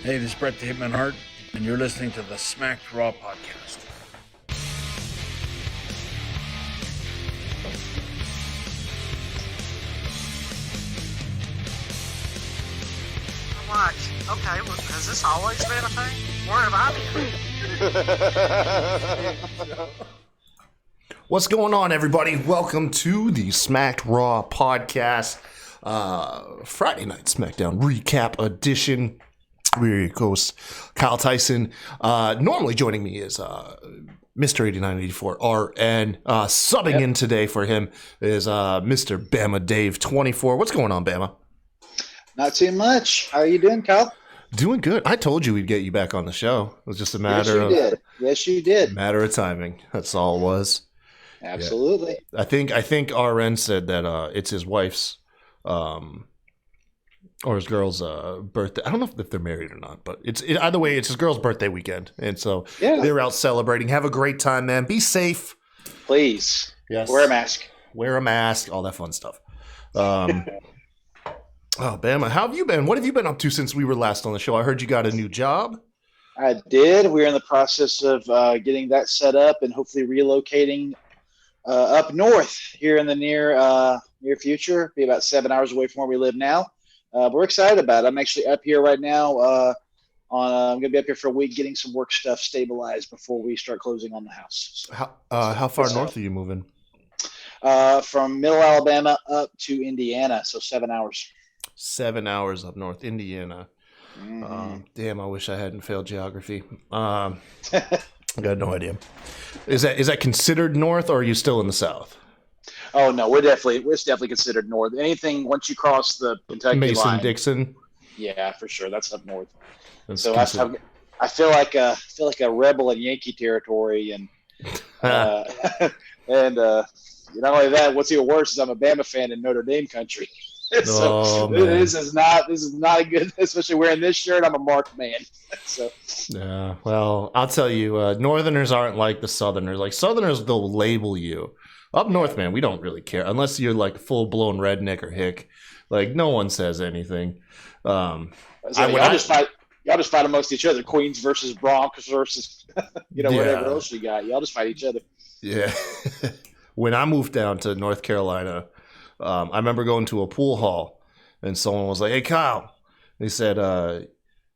Hey, this is Brett the Hitman Hart, and you're listening to the Smacked Raw podcast. What? Okay, well, has this always been a thing? Where have I been? What's going on, everybody? Welcome to the Smacked Raw podcast, Friday night SmackDown recap edition. We're your host, Kyle Tyson. Normally joining me is Mr. 8984 RN. Subbing in today for him is Mr. Bama Dave 24. What's going on, Bama? Not too much. How are you doing, Kyle? Doing good. I told you we'd get you back on the show. It was just a matter Yes, you did. matter of timing. That's all it was. Absolutely. Yeah. I think RN said that it's his wife's or his girl's birthday. I don't know if they're married or not, but either way, it's his girl's birthday weekend, and so they're out celebrating. Have a great time, man. Be safe, please. Yes, wear a mask. Wear a mask. All that fun stuff. Oh, Bama, how have you been? What have you been up to since we were last on the show? I heard you got a new job. I did. We're in the process of getting that set up and hopefully relocating up north here in the near future. Be about 7 hours away from where we live now. We're excited about it. I'm actually up here right now. I'm going to be up here for a week getting some work stuff stabilized before we start closing on the house. So, how far north are you moving? From middle Alabama up to Indiana, so 7 hours. 7 hours up north, Indiana. Damn, I wish I hadn't failed geography. I got no idea. Is that considered north, or are you still in the south? Oh no, it's definitely considered north. Anything once you cross the Kentucky Mason line, Dixon. Yeah, for sure, that's up north. That's so I feel like a rebel in Yankee territory, and and not only that, what's even worse is I'm a Bama fan in Notre Dame country. So this is not a good, especially wearing this shirt. I'm a marked man. So yeah, well, I'll tell you, Northerners aren't like the Southerners. Like Southerners, they'll label you. Up north, man, we don't really care unless you're like full blown redneck or hick. Like no one says anything. Y'all just fight amongst each other. Queens versus Bronx versus whatever else you got. Y'all just fight each other. Yeah. When I moved down to North Carolina, I remember going to a pool hall, and someone was like, "Hey, Kyle," he said,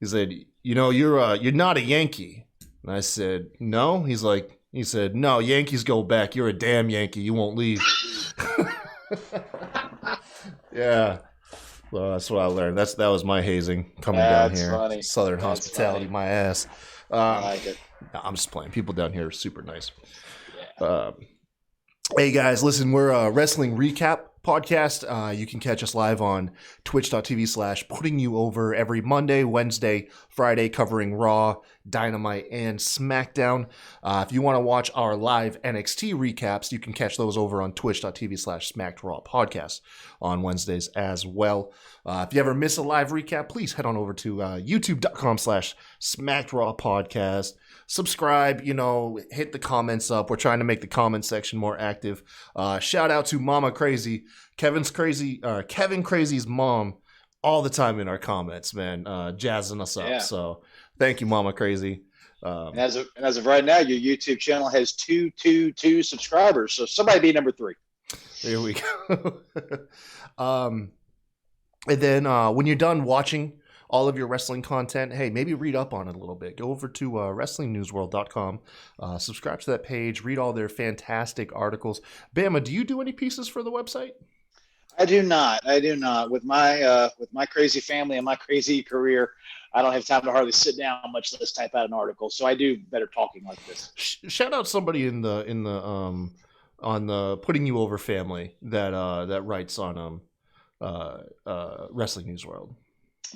you're not a Yankee." And I said, "No." He said, "No, Yankees go back. You're a damn Yankee. You won't leave." Yeah. Well, that's what I learned. That was my hazing coming down here. Funny. Southern hospitality, funny. my ass. I like it. I'm just playing. People down here are super nice. Yeah. Hey guys, listen, we're a wrestling recap podcast. You can catch us live on twitch.tv/puttingyouover every Monday, Wednesday, Friday, covering Raw, Dynamite, and SmackDown. If you want to watch our live NXT recaps, you can catch those over on twitch.tv/SmackedRawPodcast on Wednesdays as well. If you ever miss a live recap, please head on over to youtube.com/SmackedRawPodcast. Subscribe, hit the comments up. We're trying to make the comment section more active. Shout out to Mama Crazy, Kevin Crazy's mom, all the time in our comments, man, jazzing us up. Yeah. So thank you, Mama Crazy. And as of right now, your YouTube channel has 222 subscribers. So somebody be number 3. There we go. And then when you're done watching all of your wrestling content, hey, maybe read up on it a little bit. Go over to WrestlingNewsWorld.com, subscribe to that page, read all their fantastic articles. Bama, do you do any pieces for the website? I do not. With my crazy family and my crazy career, I don't have time to hardly sit down, much less type out an article. So I do better talking like this. Shout out somebody in the on the Putting You Over family that writes on Wrestling News World.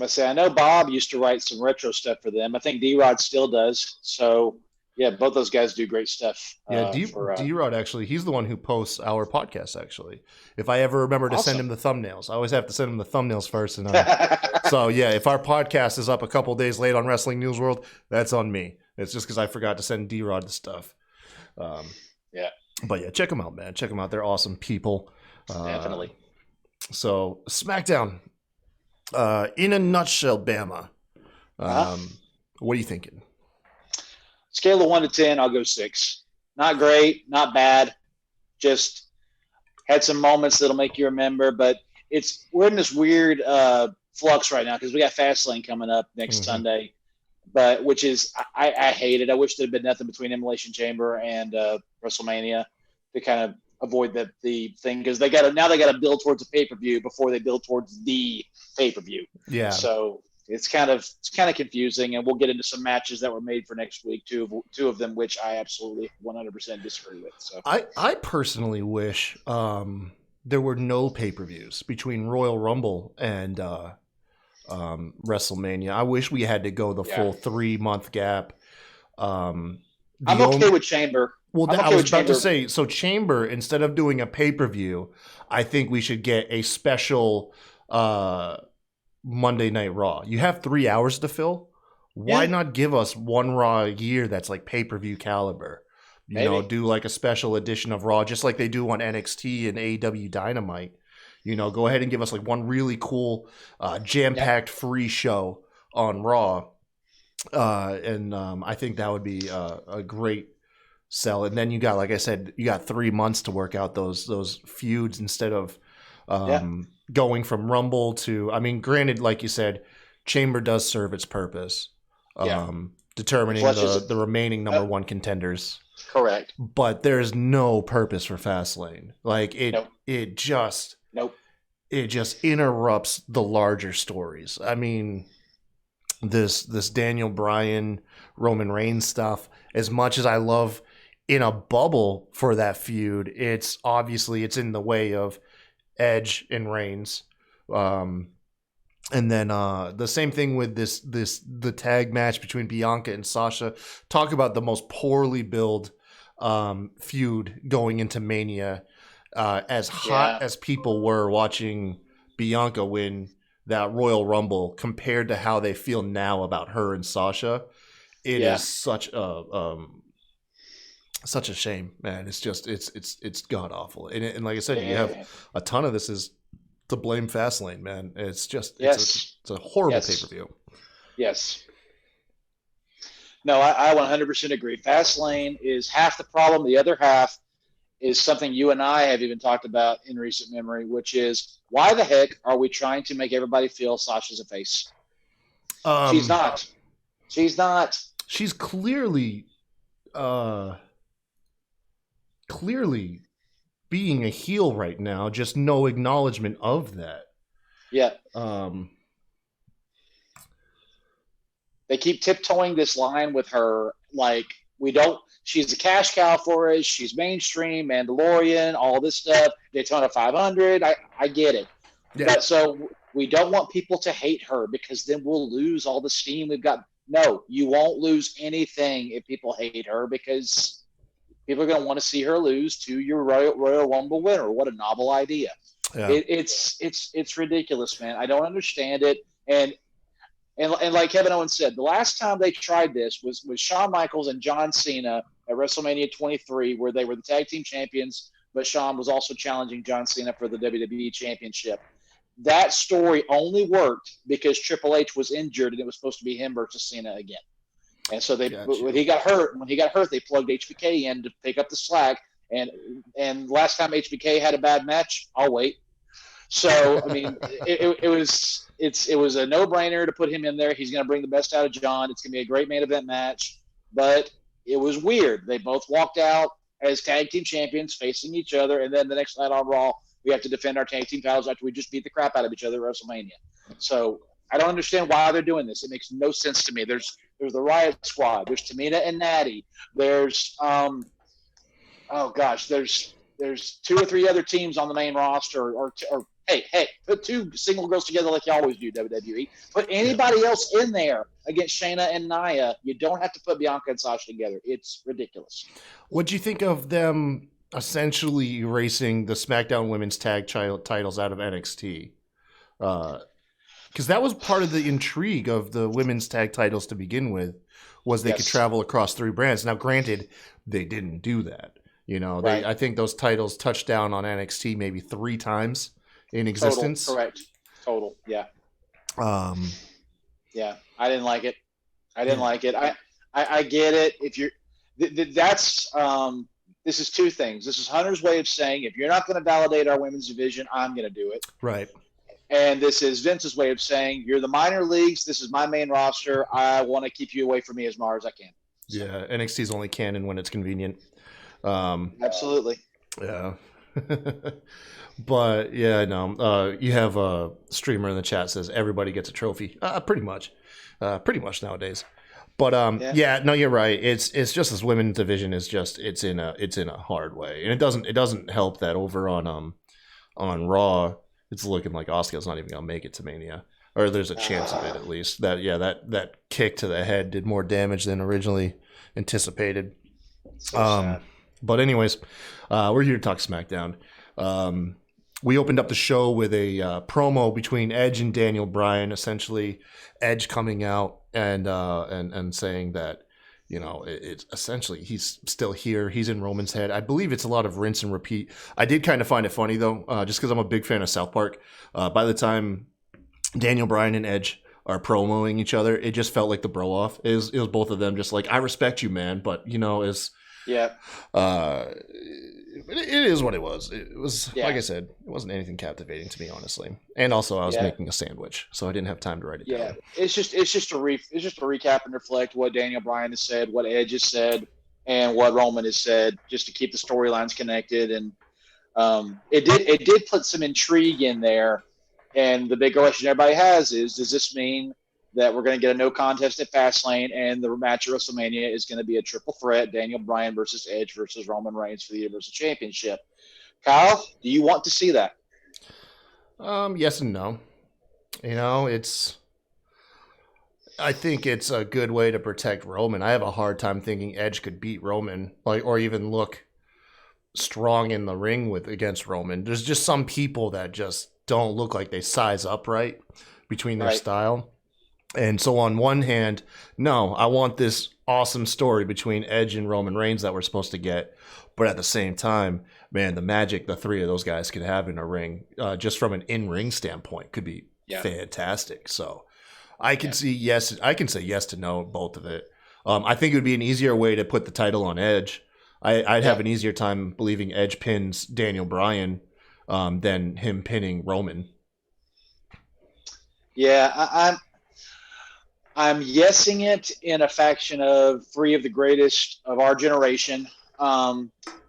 I know Bob used to write some retro stuff for them. I think D-Rod still does. So, yeah, both those guys do great stuff. Yeah, D-Rod, actually, he's the one who posts our podcast, actually. If I ever remember to send him the thumbnails. I always have to send him the thumbnails first. And so, yeah, if our podcast is up a couple days late on Wrestling News World, that's on me. It's just because I forgot to send D-Rod the stuff. Yeah. But, yeah, check them out, man. Check them out. They're awesome people. Definitely. So, SmackDown. In a nutshell, Bama. What are you thinking? Scale of 1 to 10, I'll go 6. Not great, not bad. Just had some moments that'll make you remember, but we're in this weird flux right now because we got Fastlane coming up next Sunday, but which is I hate it. I wish there had been nothing between Immolation Chamber and WrestleMania to kind of avoid the thing because they got to build towards a pay-per-view before they build towards the pay-per-view. Yeah. So it's kind of confusing, and we'll get into some matches that were made for next week, two of them which I absolutely 100% disagree with. So I personally wish there were no pay-per-views between Royal Rumble and WrestleMania. I wish we had to go the full 3-month gap. I'm okay with Chamber. Well, I was about to say, so Chamber, instead of doing a pay-per-view, I think we should get a special Monday Night Raw. You have 3 hours to fill. Why not give us one Raw a year that's like pay-per-view caliber? You know, do like a special edition of Raw, just like they do on NXT and AEW Dynamite. You know, go ahead and give us like one really cool, jam-packed free show on Raw. And I think that would be a great sell. And then you got, like I said, you got 3 months to work out those feuds instead of going from Rumble to, I mean, granted, like you said, Chamber does serve its purpose, determining the remaining number one contenders. Correct. But there's no purpose for Fastlane. Like it just interrupts the larger stories. I mean, this Daniel Bryan, Roman Reigns stuff, as much as I love in a bubble for that feud, it's in the way of Edge and Reigns. And then the same thing with the tag match between Bianca and Sasha. Talk about the most poorly built feud going into Mania. As hot as people were watching Bianca win that Royal Rumble compared to how they feel now about her and Sasha, it is such a shame, man. It's just it's god awful. And like I said, you have a ton of this is to blame Fastlane, man. It's just it's a horrible pay-per-view. Yes. No, I 100% agree. Fastlane is half the problem. The other half is something you and I have even talked about in recent memory, which is why the heck are we trying to make everybody feel Sasha's a face? She's not. She's not. She's clearly being a heel right now, just no acknowledgement of that. Yeah. They keep tiptoeing this line with her, like, she's a cash cow for us, she's mainstream, Mandalorian, all this stuff, Daytona 500, I get it. Yeah. But so we don't want people to hate her because then we'll lose all the steam we've got. No, you won't lose anything if people hate her because people are going to want to see her lose to your Royal Rumble winner. What a novel idea. Yeah. It's ridiculous, man. I don't understand it. And like Kevin Owens said, the last time they tried this was Shawn Michaels and John Cena at WrestleMania 23, where they were the tag team champions, but Shawn was also challenging John Cena for the WWE Championship. That story only worked because Triple H was injured and it was supposed to be him versus Cena again. And so when he got hurt, they plugged HBK in to pick up the slack. And last time HBK had a bad match, I'll wait. So I mean, it was a no-brainer to put him in there. He's going to bring the best out of John. It's going to be a great main event match. But it was weird. They both walked out as tag team champions facing each other, and then the next night on Raw, we have to defend our tag team titles after we just beat the crap out of each other at WrestleMania. So I don't understand why they're doing this. It makes no sense to me. There's the Riot Squad. There's Tamina and Natty. There's there's 2 or 3 other teams on the main roster. Or hey, put 2 single girls together like you always do, WWE. Put anybody else in there against Shayna and Nia. You don't have to put Bianca and Sasha together. It's ridiculous. What'd you think of them essentially erasing the SmackDown Women's Tag titles out of NXT? Because that was part of the intrigue of the women's tag titles to begin with, was they could travel across 3 brands. Now, granted, they didn't do that. You know, I think those titles touched down on NXT maybe 3 times in existence. Correct. Total. Yeah. Yeah, I didn't like it. I didn't like it. I get it. If you're, that's this is two things. This is Hunter's way of saying if you're not going to validate our women's division, I'm going to do it. Right. And this is Vince's way of saying you're the minor leagues. This is my main roster. I want to keep you away from me as far as I can. So. Yeah, NXT's only canon when it's convenient. Absolutely. Yeah. But yeah, no. You have a streamer in the chat says everybody gets a trophy. Pretty much nowadays. But yeah, no, you're right. It's just this women's division is just it's in a hard way, and it doesn't help that over on Raw it's looking like Asuka's not even gonna make it to Mania, or there's a chance of it at least. That kick to the head did more damage than originally anticipated. But anyways, we're here to talk SmackDown. We opened up the show with a promo between Edge and Daniel Bryan. Essentially, Edge coming out and saying that, you know, it's essentially he's still here. He's in Roman's head. I believe it's a lot of rinse and repeat. I did kind of find it funny though, just because I'm a big fan of South Park. By the time Daniel Bryan and Edge are promoing each other, it just felt like the bro off. It was both of them just like, I respect you, man, but you know, it is what it was. It was like I said, it wasn't anything captivating to me, honestly. And also, I was making a sandwich, so I didn't have time to write it down. Yeah, it's just a recap and reflect what Daniel Bryan has said, what Edge has said, and what Roman has said, just to keep the storylines connected. And it did put some intrigue in there. And the big question everybody has is, does this mean that we're going to get a no contest at Fastlane, and the match at WrestleMania is going to be a triple threat, Daniel Bryan versus Edge versus Roman Reigns for the Universal Championship? Kyle, do you want to see that? Yes and no. You know, I think it's a good way to protect Roman. I have a hard time thinking Edge could beat Roman, or even look strong in the ring against Roman. There's just some people that just don't look like they size up right between their style. And so on one hand, no, I want this awesome story between Edge and Roman Reigns that we're supposed to get. But at the same time, man, the magic the three of those guys could have in a ring, just from an in-ring standpoint, could be fantastic. So I can say yes to no, both of it. I think it would be an easier way to put the title on Edge. I'd have an easier time believing Edge pins Daniel Bryan than him pinning Roman. Yeah, I'm yesing it in a faction of three of the greatest of our generation.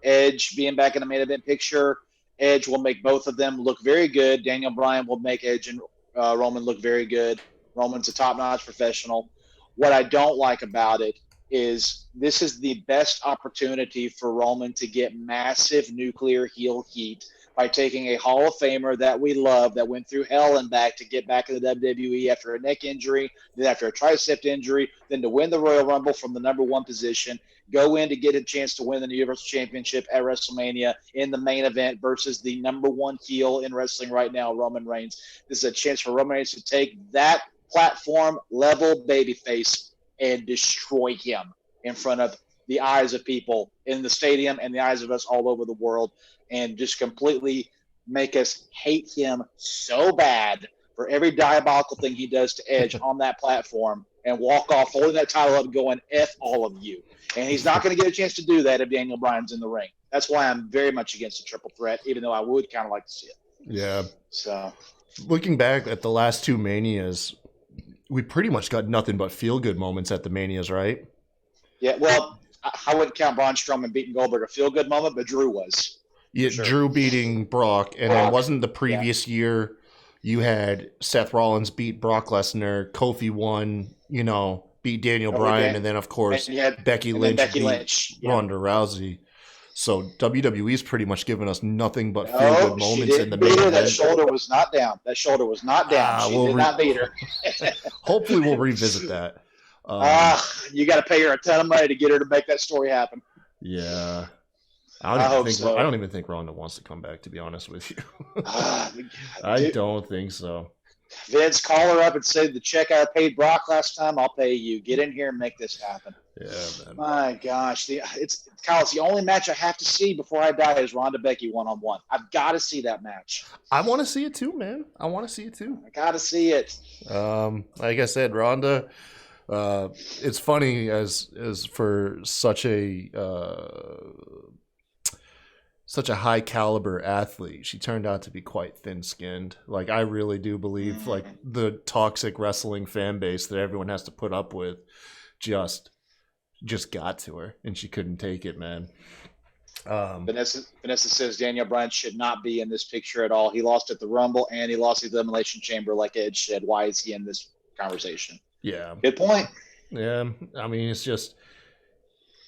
Edge being back in the main event picture, Edge will make both of them look very good. Daniel Bryan will make Edge and Roman look very good. Roman's a top-notch professional. What I don't like about it is this is the best opportunity for Roman to get massive nuclear heel heat by taking a Hall of Famer that we love, that went through hell and back to get back in the WWE after a neck injury, then after a tricep injury, then to win the Royal Rumble from the number one position, go in to get a chance to win the Universal Championship at WrestleMania in the main event versus the number one heel in wrestling right now, Roman Reigns. This is a chance for Roman Reigns to take that platform level babyface and destroy him in front of the eyes of people in the stadium and the eyes of us all over the world, and just completely make us hate him so bad for every diabolical thing he does to Edge on that platform, and walk off holding that title up going, F all of you. And he's not going to get a chance to do that if Daniel Bryan's in the ring. That's why I'm very much against a triple threat, even though I would kind of like to see it. Yeah. So, looking back at the last two Manias, we pretty much got nothing but feel-good moments at the Manias, right? Yeah, well, I wouldn't count Braun Strowman beating Goldberg a feel-good moment, but Drew was. Yeah, sure. Drew beating Brock, and then wasn't the previous year you had Seth Rollins beat Brock Lesnar, Kofi won, beat Daniel Bryan, and then of course Becky Lynch beat Ronda Rousey. So WWE's pretty much given us nothing but feel-good moments in the main event. That shoulder was not down. She did not beat her. Hopefully we'll revisit that. You got to pay her a ton of money to get her to make that story happen. Yeah. I don't even think Ronda wants to come back, to be honest with you. I don't think so. Vince, call her up and say the check I paid Brock last time, I'll pay you. Get in here and make this happen. Yeah, man. My gosh, it's Kyle. It's the only match I have to see before I die is Ronda Becky 1-on-1. I've got to see that match. I want to see it too, man. I want to see it too. I got to see it. Like I said, Ronda. It's funny as for such a high caliber athlete, she turned out to be quite thin skinned. Like I really do believe like the toxic wrestling fan base that everyone has to put up with just got to her, and she couldn't take it, man. Vanessa says Daniel Bryan should not be in this picture at all. He lost at the Rumble and he lost at the Elimination Chamber like Edge said. Why is he in this conversation? Yeah. Good point. Yeah. I mean, it's just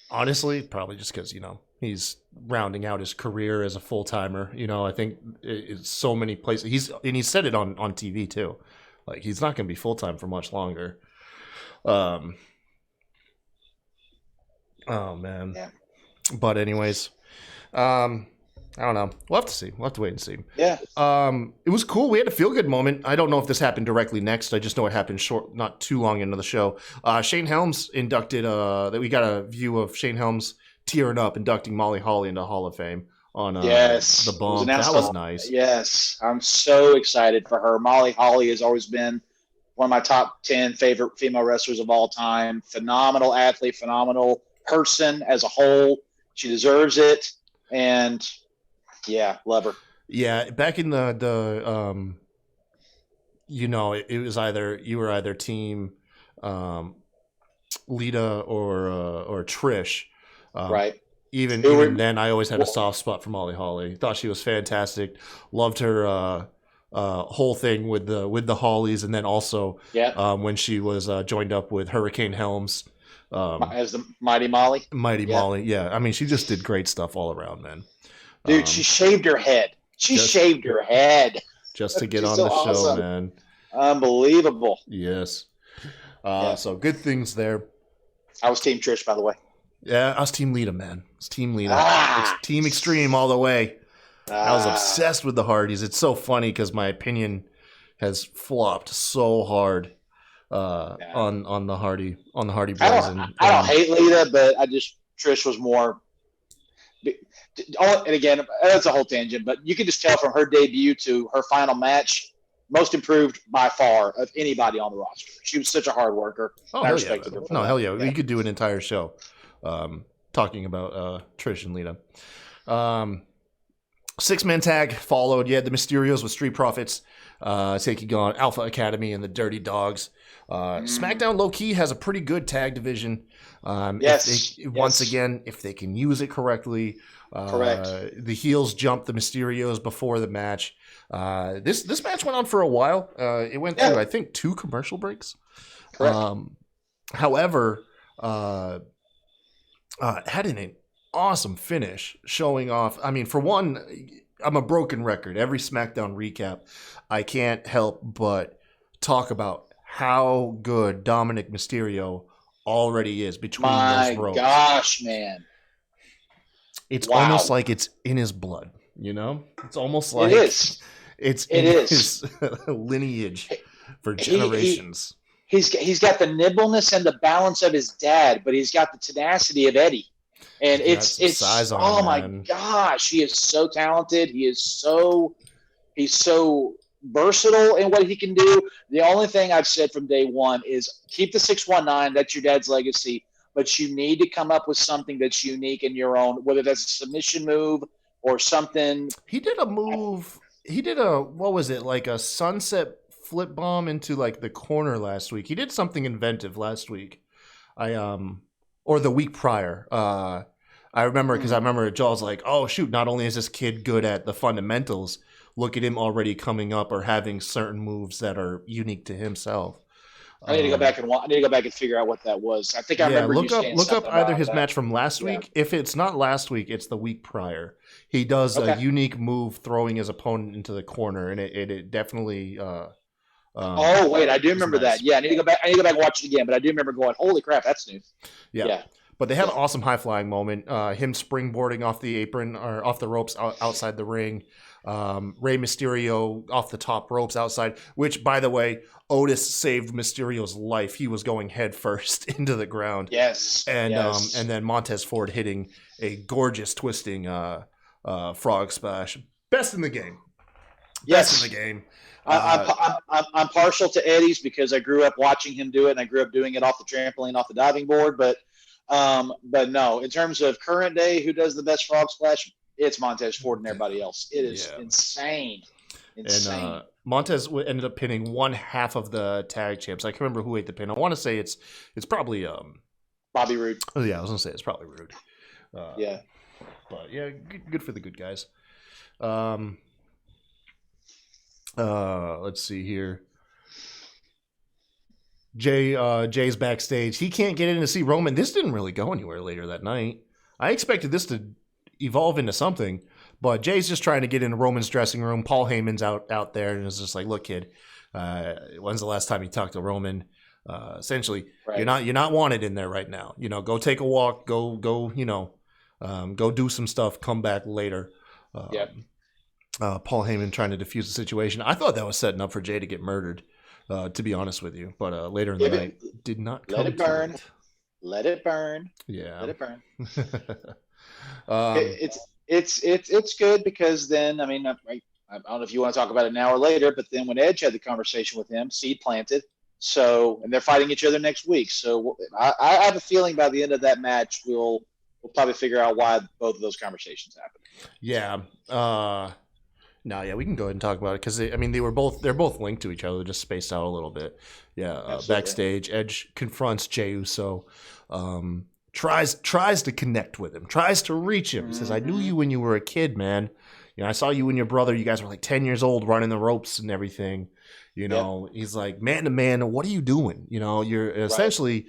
honestly probably just because, he's rounding out his career as a full-timer. I think it's so many places. He said it on TV too. Like he's not going to be full-time for much longer. Oh man. Yeah. But anyways, I don't know. We'll have to see. We'll have to wait and see. Yeah. It was cool. We had a feel-good moment. I don't know if this happened directly next. I just know it happened not too long into the show. Shane Helms inducted, that we got a view of Shane Helms tearing up, inducting Molly Holly into Hall of Fame on the bump. That was nice. Yes. I'm so excited for her. Molly Holly has always been one of my top 10 favorite female wrestlers of all time. Phenomenal athlete, phenomenal person as a whole. She deserves it. And yeah, love her. Yeah, back in it was you were either team Lita or Trish. Right. Even then, I always had a soft spot for Molly Holly. Thought she was fantastic. Loved her whole thing with the Hollies, and then also when she was joined up with Hurricane Helms as the Mighty Molly. Molly, yeah. I mean, she just did great stuff all around, man. Dude, she shaved her head. Shaved her head just to get on the show, awesome. Man. Unbelievable. Yes. So good things there. I was Team Trish, by the way. Yeah, I was Team Lita, man. It's Team Lita. It's Team Extreme all the way. I was obsessed with the Hardys. It's so funny because my opinion has flopped so hard on the Hardy boys. I don't hate Lita, but Trish was more. And again, that's a whole tangent, but you can just tell from her debut to her final match, most improved by far of anybody on the roster. She was such a hard worker. Oh, I respected her. No, hell yeah. We could do an entire show talking about Trish and Lita. 6-man tag followed. You had the Mysterios with Street Profits taking on Alpha Academy and the Dirty Dogs. SmackDown low-key has a pretty good tag division. Once again, if they can use it correctly. Correct. The heels jumped the Mysterios before the match. This match went on for a while. It went through, I think, 2 commercial breaks. Correct. However, had an awesome finish, showing off. I mean, for one, I'm a broken record. Every SmackDown recap, I can't help but talk about how good Dominic Mysterio already is between those ropes. My gosh, man. It's almost like it's in his blood, It's almost like it's in his lineage for generations. He's got the nimbleness and the balance of his dad, but he's got the tenacity of Eddie. And it's size on oh him, my man. gosh, he is so talented. He's so versatile in what he can do. The only thing I've said from day one is keep the 619. That's your dad's legacy. But you need to come up with something that's unique in your own, whether that's a submission move or something. He did a move. He did what was it, like a sunset flip bomb into like the corner last week. He did something inventive last week. Or the week prior. I remember because Joel's like, oh shoot, not only is this kid good at the fundamentals, look at him already coming up or having certain moves that are unique to himself. I need to go back and figure out what that was. I think I remember. Look up either his match from last week. If it's not last week, it's the week prior. He does a unique move, throwing his opponent into the corner, and it definitely. I do remember that. Yeah, I need to go back and watch it again. But I do remember going, "Holy crap, that's new." Yeah. But they had an awesome high flying moment. Him springboarding off the apron or off the ropes outside the ring. Rey Mysterio off the top ropes outside, which, by the way, Otis saved Mysterio's life. He was going head first into the ground. Yes. And then Montez Ford hitting a gorgeous twisting frog splash. Best in the game. Yes. Best in the game. I'm partial to Eddie's because I grew up watching him do it, and I grew up doing it off the trampoline, off the diving board. But no, in terms of current day, who does the best frog splash? It's Montez Ford and everybody else. It is insane. And Montez ended up pinning one half of the tag champs. I can't remember who ate the pin. I want to say it's probably Bobby Roode. Oh yeah, I was gonna say it's probably Roode. Yeah, but yeah, good for the good guys. Let's see here. Jay's backstage. He can't get in to see Roman. This didn't really go anywhere later that night. I expected this to evolve into something, but Jay's just trying to get into Roman's dressing room. Paul Heyman's out there and is just like, "Look, kid, when's the last time you talked to Roman? Essentially, right. you're not wanted in there right now. You know, go take a walk, go go do some stuff. Come back later." Paul Heyman trying to defuse the situation. I thought that was setting up for Jay to get murdered, to be honest with you. But later in the night, did not come. Let it burn. Let it burn. Yeah. Let it burn. It's good because then, I mean, I don't know if you want to talk about it now or later, but then when Edge had the conversation with him, seed planted. So, and they're fighting each other next week. So I have a feeling by the end of that match, we'll probably figure out why both of those conversations happened. Yeah. We can go ahead and talk about it because they're both linked to each other, just spaced out a little bit. Yeah. Backstage, Edge confronts Jey Uso, tries to connect with him, tries to reach him. He says, "I knew you when you were a kid, man. You know, I saw you and your brother. You guys were like 10 years old, running the ropes and everything. You know." He's like, "Man to man, what are you doing? You know, you're essentially."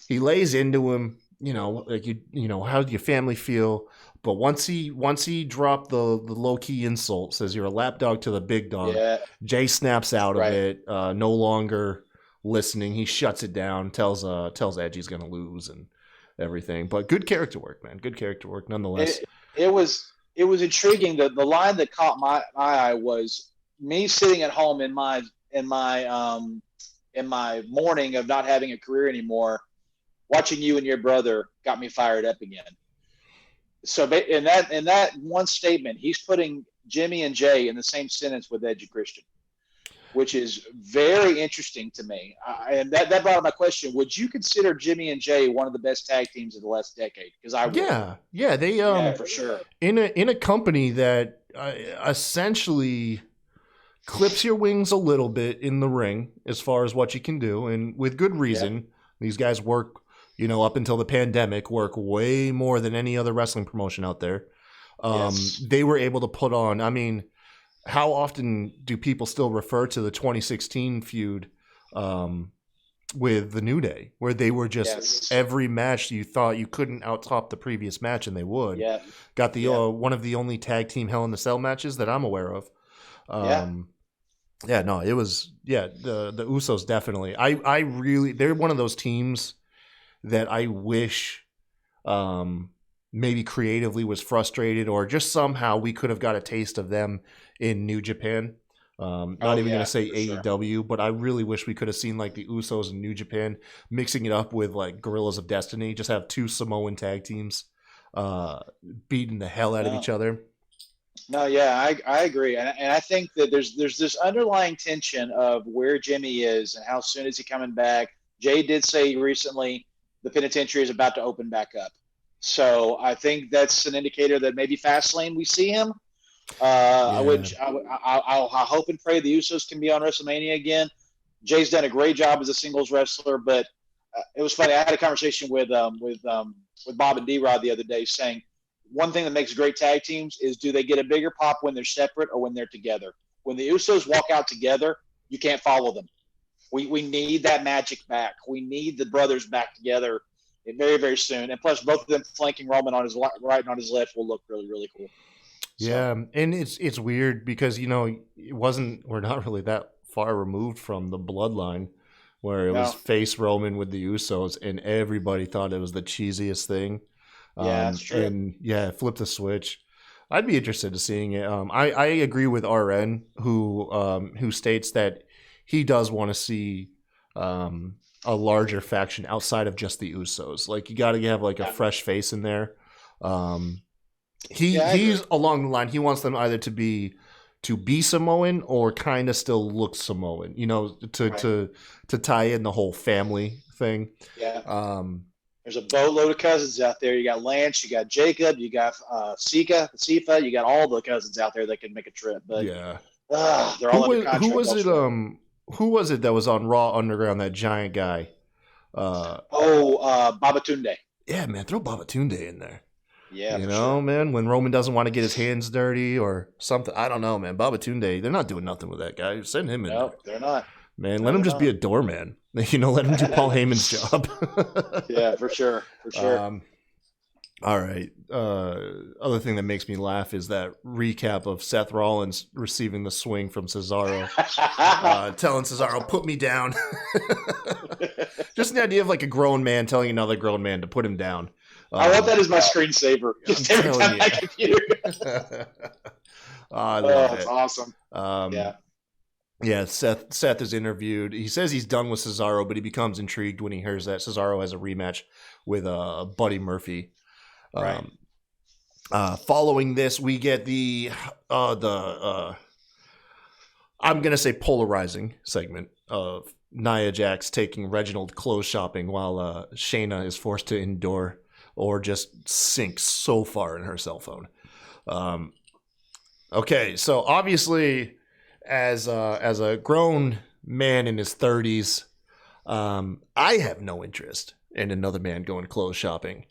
He lays into him. You know, like you know, how do your family feel? But once he dropped the low key insult, says you're a lapdog to the big dog. Yeah. Jay snaps out of it, no longer listening. He shuts it down, tells Edge he's gonna lose and everything. But good character work, man. Good character work, nonetheless. It was intriguing. The line that caught my eye was me sitting at home in my morning of not having a career anymore. Watching you and your brother got me fired up again. So in that one statement, he's putting Jimmy and Jay in the same sentence with Edge and Christian, which is very interesting to me. And that brought up my question: would you consider Jimmy and Jay one of the best tag teams of the last decade? Because I would. Yeah, they for sure in a company that essentially clips your wings a little bit in the ring as far as what you can do, and with good reason. Yeah. These guys work. You know, up until the pandemic, work way more than any other wrestling promotion out there. They were able to put on, I mean, how often do people still refer to the 2016 feud with the New Day, where they were just every match you thought you couldn't out-top the previous match, and they would. Yeah. Got the one of the only tag team Hell in the Cell matches that I'm aware of. It was, the Usos definitely. I really, they're one of those teams that I wish maybe creatively was frustrated, or just somehow we could have got a taste of them in New Japan. Not even going to say AEW, sure. But I really wish we could have seen like the Usos in New Japan mixing it up with like Gorillas of Destiny. Just have two Samoan tag teams beating the hell out of each other. No, yeah, I agree. And I think that there's this underlying tension of where Jimmy is and how soon is he coming back. Jay did say recently the penitentiary is about to open back up. So I think that's an indicator that maybe Fastlane we see him. I hope and pray the Usos can be on WrestleMania again. Jay's done a great job as a singles wrestler, but it was funny. I had a conversation with Bob and D-Rod the other day saying one thing that makes great tag teams is do they get a bigger pop when they're separate or when they're together? When the Usos walk out together, you can't follow them. We need that magic back. We need the brothers back together very, very soon. And plus, both of them flanking Roman on his right and on his left will look really, really cool. Yeah, and it's weird because, you know, we're not really that far removed from the bloodline. where it was No. face Roman with the Usos, and everybody thought it was the cheesiest thing. Yeah, that's true. And yeah, flip the switch. I'd be interested in seeing it. I agree with RN who states that he does want to see a larger faction outside of just the Usos. Like you got to have like a fresh face in there. He's along the line. He wants them either to be Samoan or kind of still look Samoan. You know, to tie in the whole family thing. Yeah. There's a boatload of cousins out there. You got Lance, you got Jacob, you got Sifa, you got all the cousins out there that can make a trip. But yeah, they're all under contract. Who was it? Who was it that was on Raw Underground? That giant guy. Babatunde. Yeah, man, throw Babatunde in there. Yeah, you know, man, when Roman doesn't want to get his hands dirty or something, I don't know, man. Babatunde, they're not doing nothing with that guy. Send him in. No, they're not. Man, let him just be a doorman. You know, let him do Paul Heyman's job. Yeah, for sure. All right. Other thing that makes me laugh is that recap of Seth Rollins receiving the swing from Cesaro, telling Cesaro, "Put me down." Just the idea of like a grown man telling another grown man to put him down. I want that as my screensaver. Just every time I computer. I love it. That's awesome. Yeah, Seth is interviewed. He says he's done with Cesaro, but he becomes intrigued when he hears that Cesaro has a rematch with Buddy Murphy. Right. Following this, we get the I'm gonna say polarizing segment of Nia Jax taking Reginald clothes shopping while Shayna is forced to endure or just sink so far in her cell phone. Okay, so obviously, as a grown man in his 30s, I have no interest in another man going clothes shopping.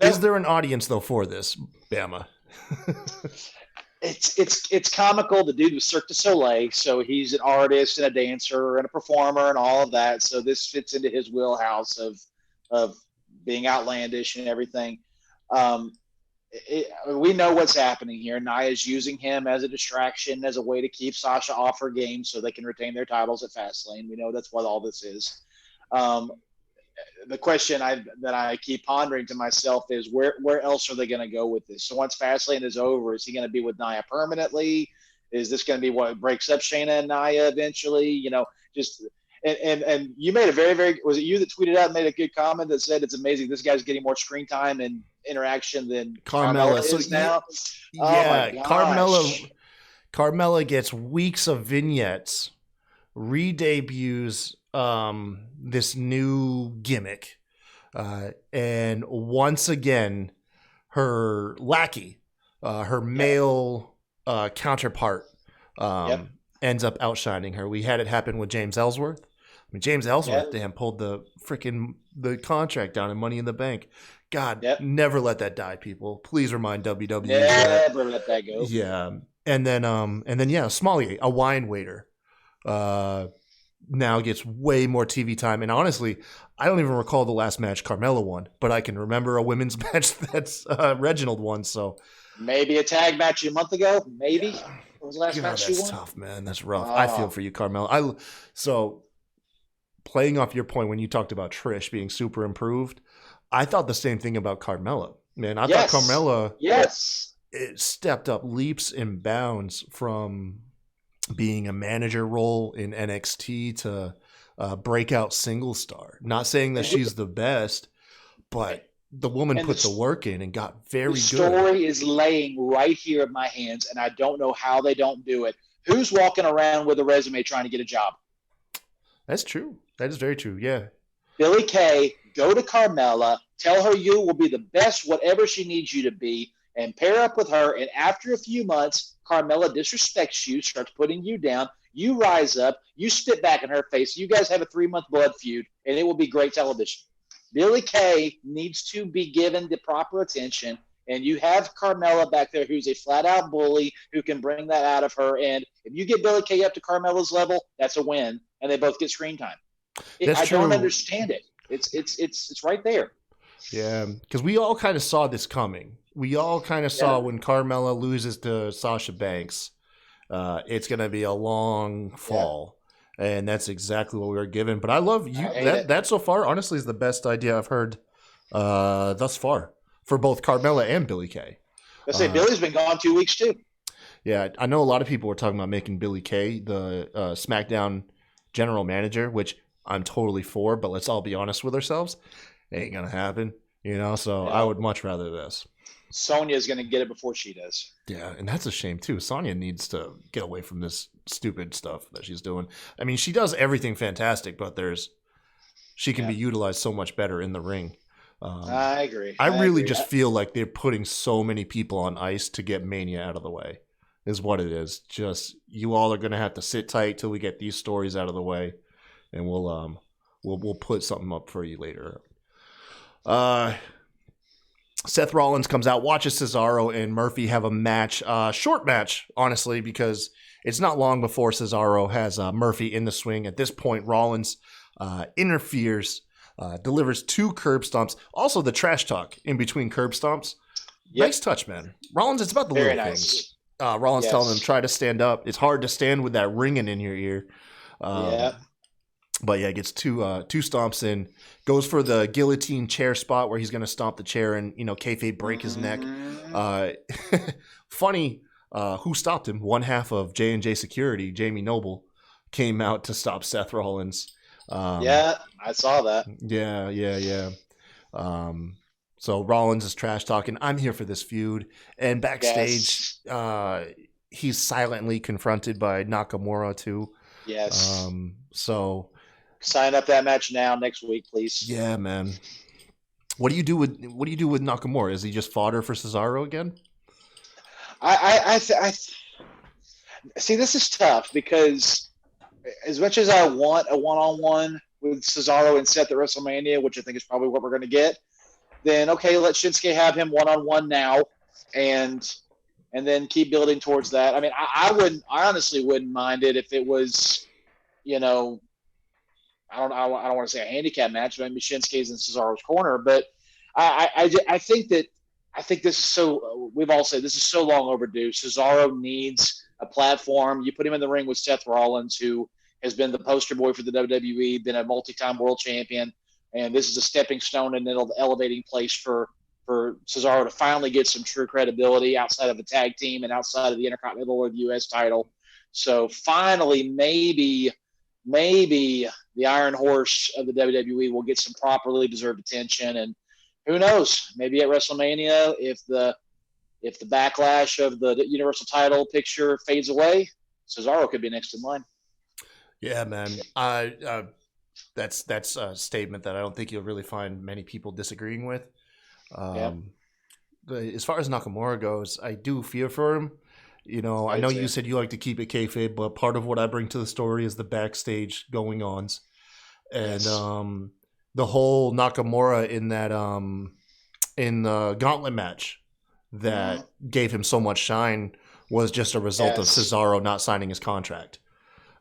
Is there an audience though for this, Bama? It's comical. The dude was Cirque du Soleil, so he's an artist and a dancer and a performer and all of that. So this fits into his wheelhouse of being outlandish and everything. We know what's happening here. Nia's using him as a distraction, as a way to keep Sasha off her game so they can retain their titles at Fastlane. We know that's what all this is. The question that I keep pondering to myself is where else are they going to go with this? So once Fastlane is over, is he going to be with Nia permanently? Is this going to be what breaks up Shayna and Nia eventually? You know, just and you made a very was it you that tweeted out and made a good comment that said it's amazing this guy's getting more screen time and interaction than Carmella is now. Yeah, Carmella gets weeks of vignettes, re-debuts this new gimmick, and once again her lackey, her male counterpart, ends up outshining her. We had it happen with James Ellsworth. I mean, James Ellsworth, damn, pulled the contract down in Money in the Bank. God, never let that die, people. Please remind WWE. Never let that go. Yeah, and then Smalley, a wine waiter, now gets way more TV time. And honestly, I don't even recall the last match Carmella won, but I can remember a women's match that's Reginald won. So maybe a tag match a month ago. Maybe what was the last match she won? That's tough, man. That's rough. I feel for you, Carmella. So playing off your point when you talked about Trish being super improved, I thought the same thing about Carmella. Man, I thought Carmella it stepped up leaps and bounds from being a manager role in NXT to breakout single star. Not saying that she's the best, but the woman put the work in and got very good. The story is laying right here in my hands, and I don't know how they don't do it. Who's walking around with a resume trying to get a job? That's true. That is very true, yeah. Billie Kay, go to Carmella, tell her you will be the best, whatever she needs you to be, and pair up with her, and after a few months, Carmella disrespects you, starts putting you down, you rise up, you spit back in her face, you guys have a 3-month blood feud, and it will be great television. Billie Kay needs to be given the proper attention, and you have Carmella back there who's a flat-out bully who can bring that out of her, and if you get Billie Kay up to Carmella's level, that's a win, and they both get screen time. I don't understand it. It's right there. Yeah, because we all kind of saw this coming. We all kind of saw when Carmella loses to Sasha Banks, it's going to be a long fall. and that's exactly what we were given. But I love you. I hate it. That so far, honestly, is the best idea I've heard thus far for both Carmella and Billy Kay. I say Billy's been gone 2 weeks too. Yeah, I know a lot of people were talking about making Billy Kay the SmackDown general manager, which I'm totally for. But let's all be honest with ourselves, it ain't gonna happen. So I would much rather this. Sonya's going to get it before she does. Yeah, and that's a shame too. Sonya needs to get away from this stupid stuff that she's doing. I mean, she does everything fantastic, but she can be utilized so much better in the ring. I agree. I really just feel like they're putting so many people on ice to get Mania out of the way, is what it is. Just you all are going to have to sit tight till we get these stories out of the way, and we'll put something up for you later. Seth Rollins comes out, watches Cesaro and Murphy have a match, short match, honestly, because it's not long before Cesaro has Murphy in the swing. At this point, Rollins interferes, delivers 2 curb stomps. Also, the trash talk in between curb stomps. Yep. Nice touch, man. Rollins, it's about the little things. Rollins telling him, try to stand up. It's hard to stand with that ringing in your ear. But yeah, gets two stomps in, goes for the guillotine chair spot where he's going to stomp the chair and, kayfabe break his neck. Funny, who stopped him? One half of J&J Security, Jamie Noble, came out to stop Seth Rollins. I saw that. Yeah. So Rollins is trash talking. I'm here for this feud. And backstage, he's silently confronted by Nakamura too. Yes. So sign up that match now next week, please. Yeah, man. What do you do with Nakamura? Is he just fodder for Cesaro again? I see. This is tough because as much as I want a one-on-one with Cesaro and Seth at WrestleMania, which I think is probably what we're going to get, then okay, let Shinsuke have him one-on-one now, and then keep building towards that. I mean, I honestly wouldn't mind it if it was, I don't want to say a handicap match, but maybe Shinsuke's in Cesaro's corner. But I think this is so. We've all said this is so long overdue. Cesaro needs a platform. You put him in the ring with Seth Rollins, who has been the poster boy for the WWE, been a multi-time world champion, and this is a stepping stone and an elevating place for Cesaro to finally get some true credibility outside of a tag team and outside of the Intercontinental or the U.S. title. So finally, maybe the Iron Horse of the WWE will get some properly deserved attention. And who knows, maybe at WrestleMania, if the backlash of the Universal title picture fades away, Cesaro could be next in line. Yeah, man. That's a statement that I don't think you'll really find many people disagreeing with. As far as Nakamura goes, I do fear for him. I know you said you like to keep it kayfabe, but part of what I bring to the story is the backstage going-ons. And the whole Nakamura in that in the gauntlet match that gave him so much shine was just a result of Cesaro not signing his contract.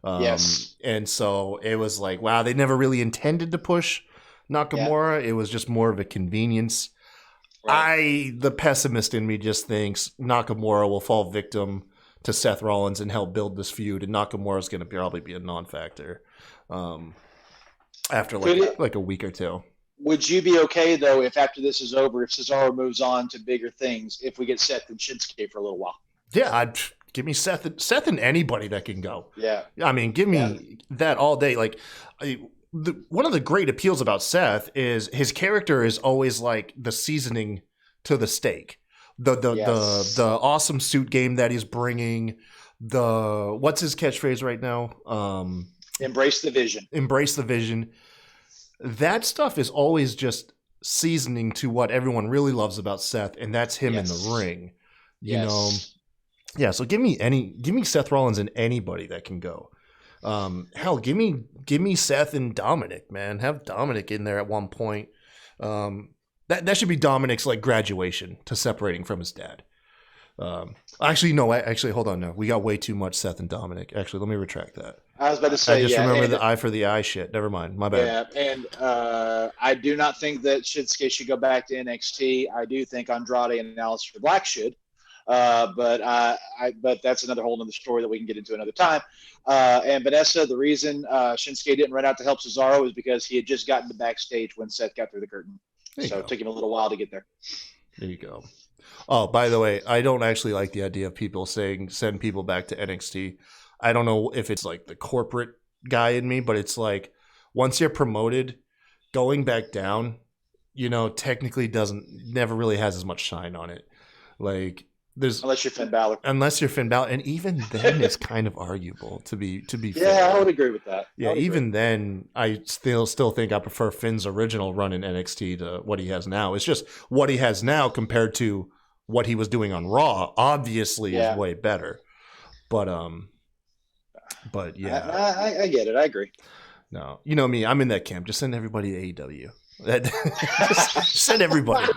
And so it was like, wow, they never really intended to push Nakamura. It was just more of a convenience. Right. The pessimist in me just thinks Nakamura will fall victim to Seth Rollins and help build this feud, and Nakamura is going to probably be a non-factor after like a week or two. Would you be okay, though, if after this is over, if Cesaro moves on to bigger things, if we get Seth and Shinsuke for a little while? Yeah, give me Seth and anybody that can go. Yeah. I mean, give me that all day. Like, one of the great appeals about Seth is his character is always like the seasoning to the steak. The awesome suit game that he's bringing. What's his catchphrase right now? Embrace the vision. Embrace the vision. That stuff is always just seasoning to what everyone really loves about Seth, and that's him in the ring. You know. Yeah, so give me Seth Rollins and anybody that can go. Hell, give me Seth and Dominic, man. Have Dominic in there at one point. That should be Dominic's like graduation to separating from his dad. Actually, hold on. No, we got way too much Seth and Dominic. Actually, let me retract that. I was about to say, I just remember the eye for the eye shit. Never mind. My bad. Yeah, and I do not think that Shinsuke should go back to NXT. I do think Andrade and Aleister Black should. But that's another whole other story that we can get into another time. And Vanessa, the reason Shinsuke didn't run out to help Cesaro is because he had just gotten to backstage when Seth got through the curtain. So it took him a little while to get there. There you go. Oh, by the way, I don't actually like the idea of people saying send people back to NXT. I don't know if it's like the corporate guy in me, but it's like once you're promoted, going back down, technically never really has as much shine on it. Like unless you're Finn Balor. And even then it's kind of arguable to be fair. Yeah, I would agree with that. Yeah, even then I still think I prefer Finn's original run in NXT to what he has now. It's just what he has now compared to what he was doing on Raw obviously is way better. But yeah. I get it. I agree. No, you know me, I'm in that camp. Just send everybody to AEW. Just send everybody.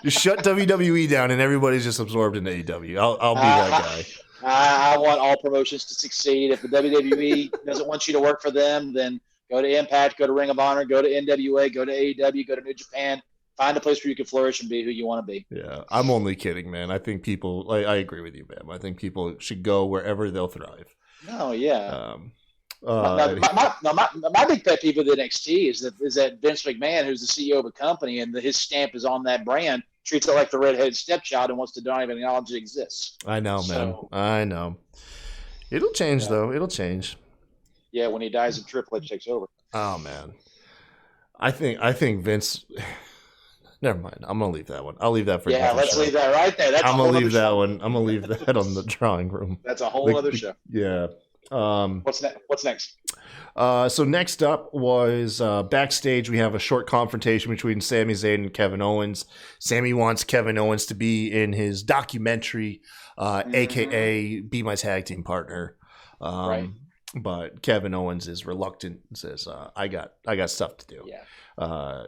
Just shut WWE down, and everybody's just absorbed into AEW. I'll be that guy. I want all promotions to succeed. If the WWE doesn't want you to work for them, then go to Impact, go to Ring of Honor, go to NWA, go to AEW, go to New Japan. Find a place where you can flourish and be who you want to be. Yeah, I'm only kidding, man. I think people. I agree with you, man. I think people should go wherever they'll thrive. No, yeah. My big pet peeve with NXT is that Vince McMahon, who's the CEO of a company, and his stamp is on that brand, treats it like the redheaded stepchild and wants to not even acknowledge it exists. I know, man. I know. It'll change, though. It'll change. Yeah, when he dies and Triple H takes over. Oh, man. I think Vince... Never mind. I'm gonna leave that one. I'll leave that for. Yeah, let's leave that right there. I'm gonna leave that one. I'm gonna leave that on the drawing room. That's a whole other show. Yeah. What's next? So next up was backstage. We have a short confrontation between Sami Zayn and Kevin Owens. Sami wants Kevin Owens to be in his documentary, aka be my tag team partner. Right. But Kevin Owens is reluctant and says, "I got stuff to do." Yeah.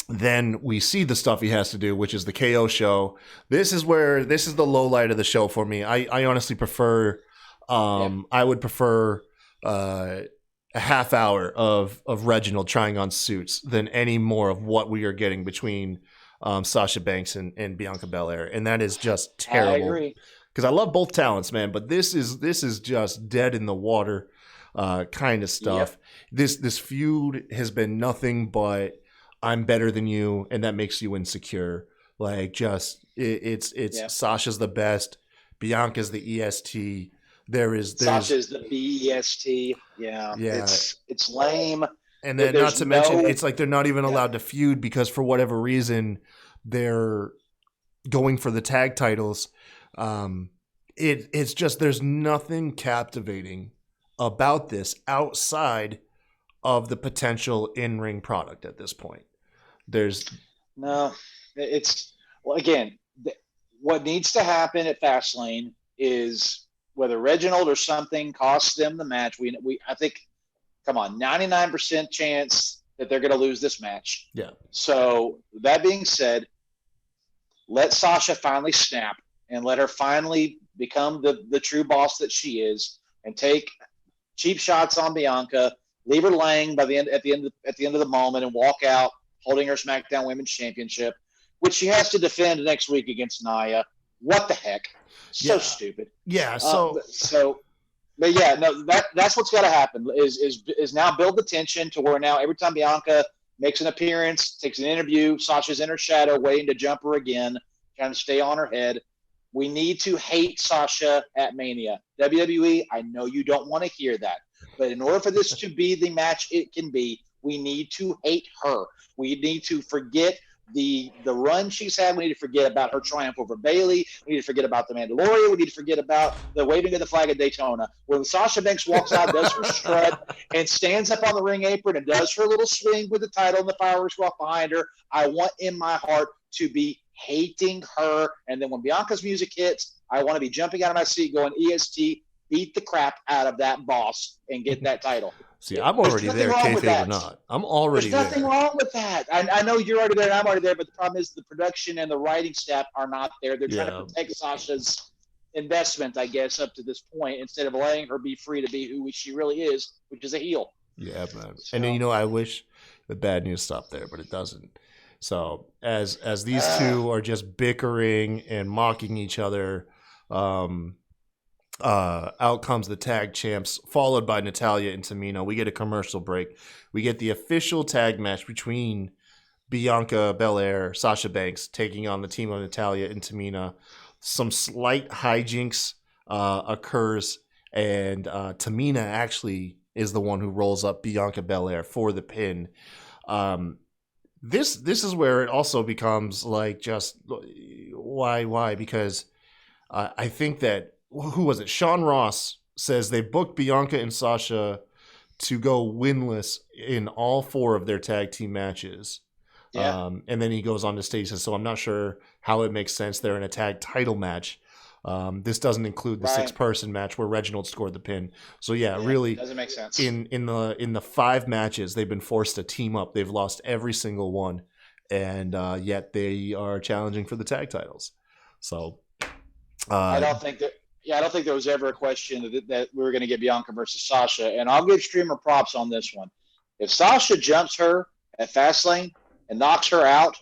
Then we see the stuff he has to do, which is the KO show. This is the low light of the show for me. I honestly prefer. I would prefer a half hour of Reginald trying on suits than any more of what we are getting between Sasha Banks and Bianca Belair, and that is just terrible. I agree. Because I love both talents, man, but this is just dead in the water kind of stuff. Yep. This feud has been nothing but I'm better than you, and that makes you insecure. Like, just it's Sasha's the best, Bianca's the EST. Sasha's the BEST. Yeah. It's lame. And then not to mention, it's like they're not even allowed to feud because for whatever reason they're going for the tag titles. It's just there's nothing captivating about this outside of the potential in-ring product at this point. Again, what needs to happen at Fastlane is whether Reginald or something costs them the match. I think, come on, 99% chance that they're going to lose this match. Yeah. So that being said, let Sasha finally snap and let her finally become the true boss that she is, and take cheap shots on Bianca. Leave her laying at the end of the moment and walk out holding her SmackDown Women's Championship, which she has to defend next week against Nia. What the heck? So stupid. Yeah. But yeah, no, that's what's got to happen is now build the tension to where now every time Bianca makes an appearance, takes an interview, Sasha's in her shadow waiting to jump her again, trying to stay on her head. We need to hate Sasha at Mania. WWE, I know you don't want to hear that, but in order for this to be the match it can be, we need to hate her. We need to forget the run she's had. We need to forget about her triumph over Bayley. We need to forget about the Mandalorian. We need to forget about the waving of the flag at Daytona. When Sasha Banks walks out, does her strut, and stands up on the ring apron and does her little swing with the title and the fireworks go off behind her, I want in my heart to be hating her. And then when Bianca's music hits, I want to be jumping out of my seat going, EST, beat the crap out of that boss and get that title. See, I'm already there, kayfabe or not. I'm already there. There's nothing wrong with that. I know you're already there and I'm already there, but the problem is the production and the writing staff are not there. They're trying to protect Sasha's investment, I guess, up to this point, instead of letting her be free to be who she really is, which is a heel. Yeah, man. So, and then, I wish the bad news stopped there, but it doesn't. So as these two are just bickering and mocking each other, out comes the tag champs, followed by Natalya and Tamina. We get a commercial break. We get the official tag match between Bianca Belair, Sasha Banks taking on the team of Natalya and Tamina. Some slight hijinks occurs, and Tamina actually is the one who rolls up Bianca Belair for the pin. This is where it also becomes like, just why? Because I think that, who was it? Sean Ross says they booked Bianca and Sasha to go winless in all 4 of their tag team matches. Yeah. And then he goes on to state, says, so I'm not sure how it makes sense they're in a tag title match. This doesn't include the 6-person match where Reginald scored the pin. So yeah, really doesn't make sense. In the 5 matches they've been forced to team up. They've lost every single one, and yet they are challenging for the tag titles. So I don't think there was ever a question that we were going to get Bianca versus Sasha, and I'll give Streamer props on this one. If Sasha jumps her at Fastlane and knocks her out,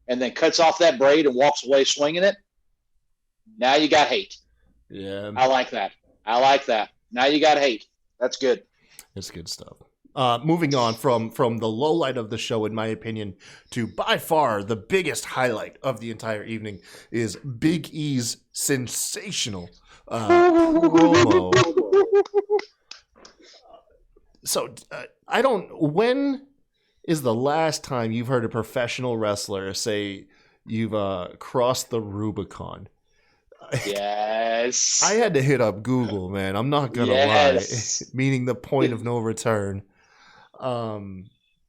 and then cuts off that braid and walks away swinging it, now you got hate. Yeah, I like that. Now you got hate. That's good. It's good stuff. Moving on from the low light of the show, in my opinion, to by far the biggest highlight of the entire evening is Big E's sensational promo. So when is the last time you've heard a professional wrestler say you've crossed the Rubicon? Yes. I had to hit up Google, man. I'm not going to lie. Meaning the point of no return.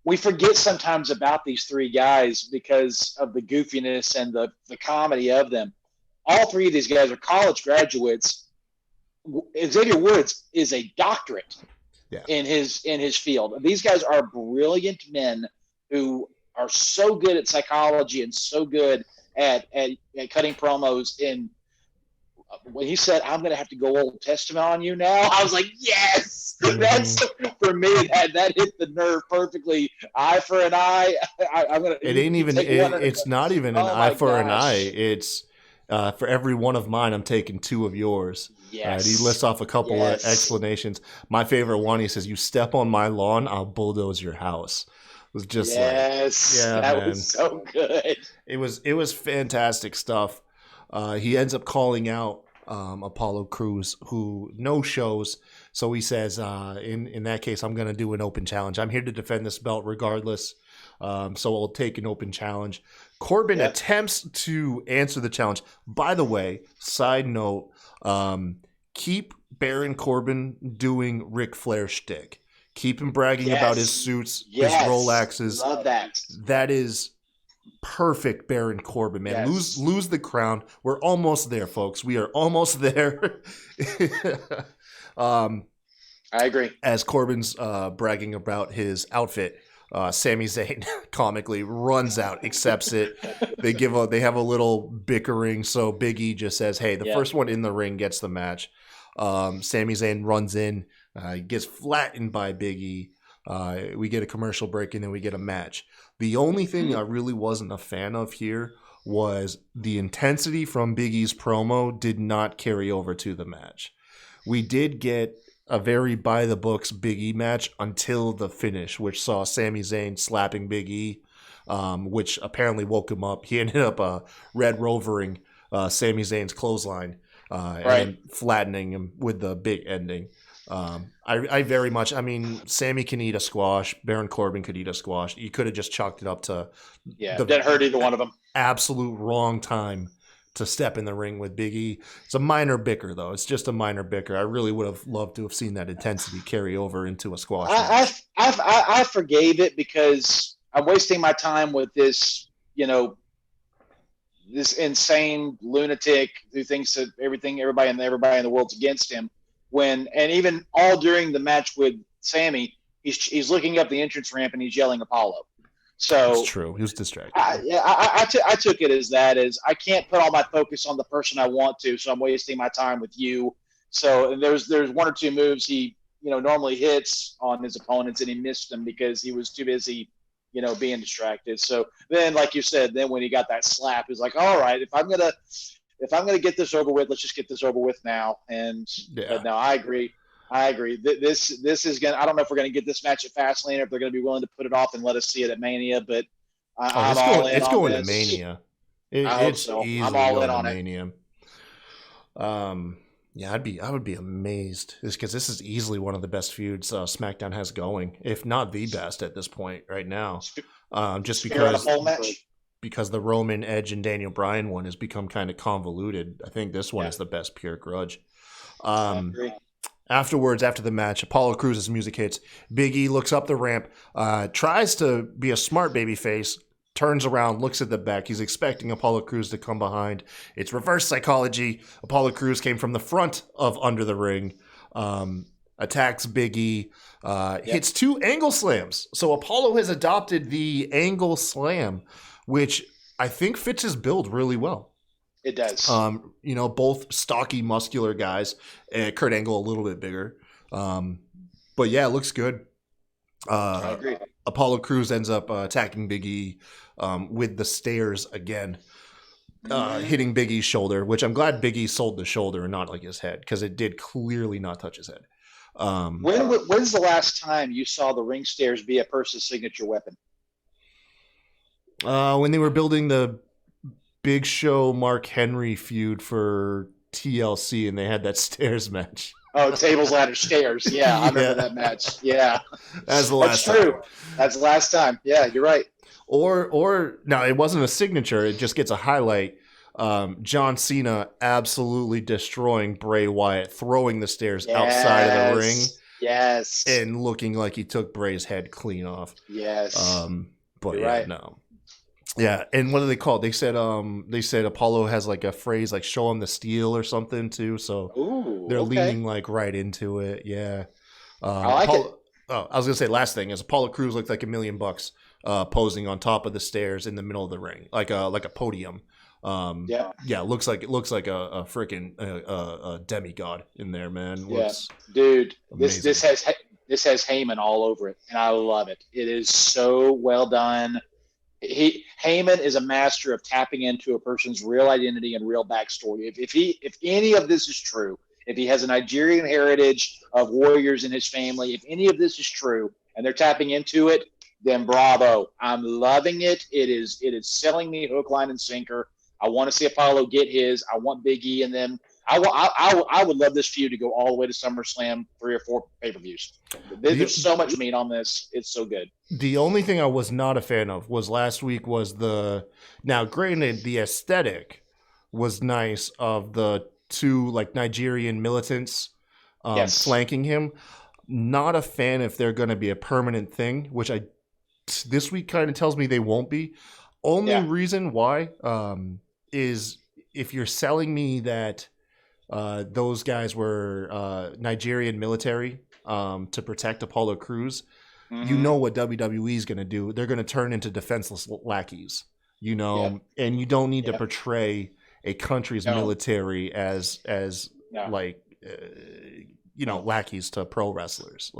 We forget sometimes about these 3 guys because of the goofiness and the comedy of them. All 3 of these guys are college graduates. Xavier Woods is a doctorate in his field. These guys are brilliant men who are so good at psychology and so good at cutting promos. And when he said, "I'm going to have to go Old Testament on you now," I was like, yes! That's, for me, that hit the nerve perfectly. Eye for an eye. It's not even an eye for an eye. It's for every one of mine, I'm taking 2 of yours. Yes. He lists off a couple of explanations. My favorite one, he says, "You step on my lawn, I'll bulldoze your house." It was just that was so good. It was fantastic stuff. He ends up calling out Apollo Crews, who no shows. So he says, in that case, I'm going to do an open challenge. I'm here to defend this belt regardless. So I'll take an open challenge. Corbin attempts to answer the challenge. By the way, side note, keep Baron Corbin doing Ric Flair shtick. Keep him bragging about his suits, his Rolexes. Love that. That is perfect Baron Corbin, man. Lose the crown. We're almost there, folks. We are almost there. I agree. As Corbin's bragging about his outfit, Sami Zayn comically runs out, accepts it. They have a little bickering, so Big E just says, "Hey, the first one in the ring gets the match." Sami Zayn runs in, gets flattened by Big E. We get a commercial break, and then we get a match. The only thing I really wasn't a fan of here was the intensity from Big E's promo did not carry over to the match. We did get a very by-the-books Big E match until the finish, which saw Sami Zayn slapping Big E, which apparently woke him up. He ended up Red Rovering Sami Zayn's clothesline and flattening him with the big ending. I very much, Sammy can eat a squash. Baron Corbin could eat a squash. You could have just chalked it up to didn't hurt either one of them. Absolute wrong time to step in the ring with Big E. It's a minor bicker, though. It's just a minor bicker. I really would have loved to have seen that intensity carry over into a squash match. I forgave it because I'm wasting my time with this, this insane lunatic who thinks that everybody in the world's against him. And even all during the match with Sammy, he's looking up the entrance ramp and he's yelling Apollo. So that's true. He was distracted. I took it as I can't put all my focus on the person I want to, so I'm wasting my time with you. So there's 1 or 2 moves he normally hits on his opponents, and he missed them because he was too busy being distracted. So then, like you said, then when he got that slap, he's like, all right, if I'm gonna get this over with, let's just get this over with now. And but no, I agree. This is gonna. I don't know if we're gonna get this match at Fastlane or if they're gonna be willing to put it off and let us see it at Mania. But I'm all in. It's on going this. to Mania. I hope It's so. easily I'm all going in to on Mania. I would be amazed because this is easily one of the best feuds SmackDown has going, if not the best at this point right now. Just because the Roman, Edge, and Daniel Bryan one has become kind of convoluted. I think this one is the best pure grudge. I agree. Afterwards, after the match, Apollo Crews' music hits. Big E looks up the ramp, tries to be a smart babyface, turns around, looks at the back. He's expecting Apollo Crews to come behind. It's reverse psychology. Apollo Crews came from the front of under the ring, attacks Big E, hits 2 angle slams. So Apollo has adopted the angle slam, which I think fits his build really well. It does. Both stocky, muscular guys. Kurt Angle a little bit bigger. But yeah, it looks good. I agree. Apollo Crews ends up attacking Big E with the stairs again, hitting Big E's shoulder, which I'm glad Big E sold the shoulder and not like his head because it did clearly not touch his head. When's the last time you saw the ring stairs be a person's signature weapon? When they were building the Big Show Mark Henry feud for TLC and they had that stairs match. Oh, tables, ladders, stairs. Yeah, I remember that match. Yeah. That's the last time. That's true. time. That's the last time. Yeah, you're right. Or no, it wasn't a signature. It just gets a highlight. John Cena absolutely destroying Bray Wyatt, throwing the stairs outside of the ring. Yes. And looking like he took Bray's head clean off. Yes. But you're right. No. Yeah, and what do they call it? They said Apollo has like a phrase like "show him the steel" or something too. So they're leaning like right into it. Yeah, I like it. Oh, I was gonna say last thing is Apollo Crews looked like $1,000,000 posing on top of the stairs in the middle of the ring, like a podium. Looks like a freaking a demigod in there, man. Dude, amazing. this has Heyman all over it, and I love it. It is so well done. Heyman is a master of tapping into a person's real identity and real backstory. If any of this is true, if he has a Nigerian heritage of warriors in his family, if any of this is true and they're tapping into it, then bravo. I'm loving it. It is selling me hook, line, and sinker. I want to see Apollo get his. I want Big E and them. I would love this feud to go all the way to SummerSlam, 3 or 4 pay-per-views. There's so much meat on this. It's so good. The only thing I was not a fan of was last week was now granted the aesthetic was nice of the 2 like Nigerian militants flanking him. Not a fan if they're going to be a permanent thing, which this week kind of tells me they won't be. Only reason why is if you're selling me that those guys were Nigerian military to protect Apollo Crews. Mm-hmm. You know what WWE is going to do. They're going to turn into defenseless lackeys, and you don't need to portray a country's military as lackeys to pro wrestlers.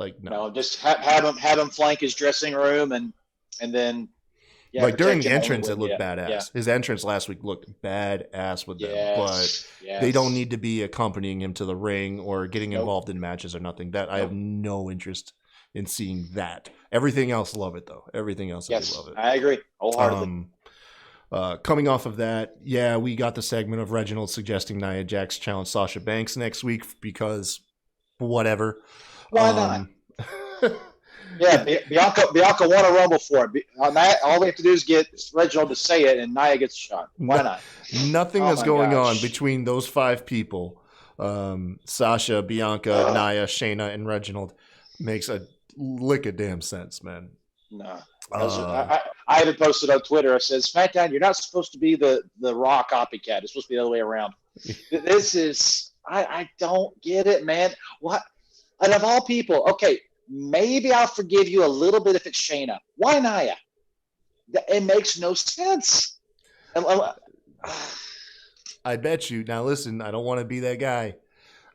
Just have him flank his dressing room and then. Yeah, during the entrance, it looked badass. Yeah. His entrance last week looked badass with them, but they don't need to be accompanying him to the ring or getting involved in matches or nothing. I have no interest in seeing that. Everything else, love it though. Everything else, I love it. I agree wholeheartedly. Coming off of that, we got the segment of Reginald suggesting Nia Jax challenge Sasha Banks next week because whatever. Why not? Yeah, Bianca won a Rumble for it. All we have to do is get Reginald to say it, and Nia gets a shot. Why not? Nothing that's going on between those 5 people, Sasha, Bianca, Nia, Shayna, and Reginald, makes a lick of damn sense, man. No. I even posted on Twitter. I said, SmackDown, you're not supposed to be the Raw copycat. It's supposed to be the other way around. This is – I don't get it, man. What? And of all people, okay – maybe I'll forgive you a little bit if it's Shayna. Why Nia? It makes no sense. I bet you. Now listen, I don't want to be that guy.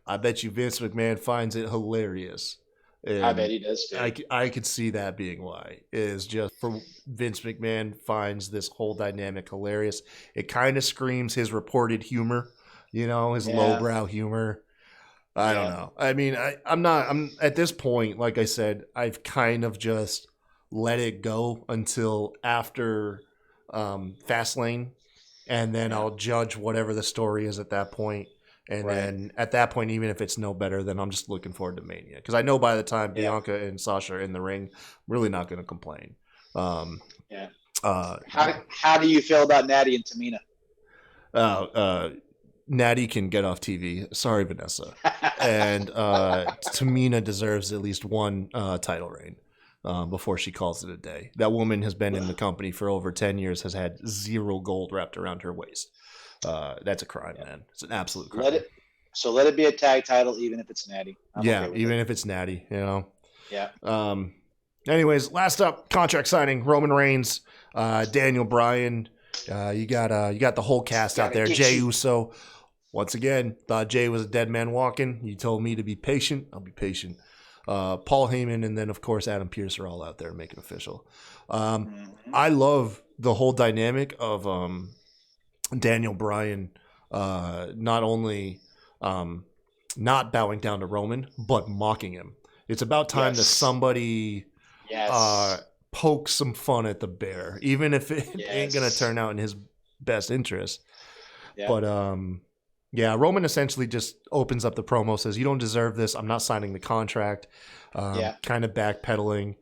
I bet you Vince McMahon finds it hilarious And I bet he does too. I could see that being why, is just for Vince McMahon finds this whole dynamic hilarious. It kind of screams his reported humor, his lowbrow humor. I don't know. I mean, I'm at this point, like I said, I've kind of just let it go until after Fastlane, and then I'll judge whatever the story is at that point. And then at that point, even if it's no better, then I'm just looking forward to Mania. Because I know by the time Bianca and Sasha are in the ring, I'm really not going to complain. How do you feel about Natty and Tamina? Natty can get off TV. Sorry, Vanessa. And Tamina deserves at least one title reign before she calls it a day. That woman has been in the company for over 10 years, has had 0 gold wrapped around her waist. That's a crime, man. It's an absolute crime. Let it be a tag title, even if it's Natty. Even if it's Natty, Yeah. Anyways, last up, contract signing: Roman Reigns, Daniel Bryan. You got the whole cast out there. Jey Uso. Once again, thought Jay was a dead man walking. You told me to be patient. I'll be patient. Paul Heyman, and then of course Adam Pearce are all out there making official. I love the whole dynamic of Daniel Bryan not only not bowing down to Roman, but mocking him. It's about time that somebody poke some fun at the bear, even if it ain't going to turn out in his best interest. Yeah. But Roman essentially just opens up the promo, says, "You don't deserve this. I'm not signing the contract." Kind of backpedaling.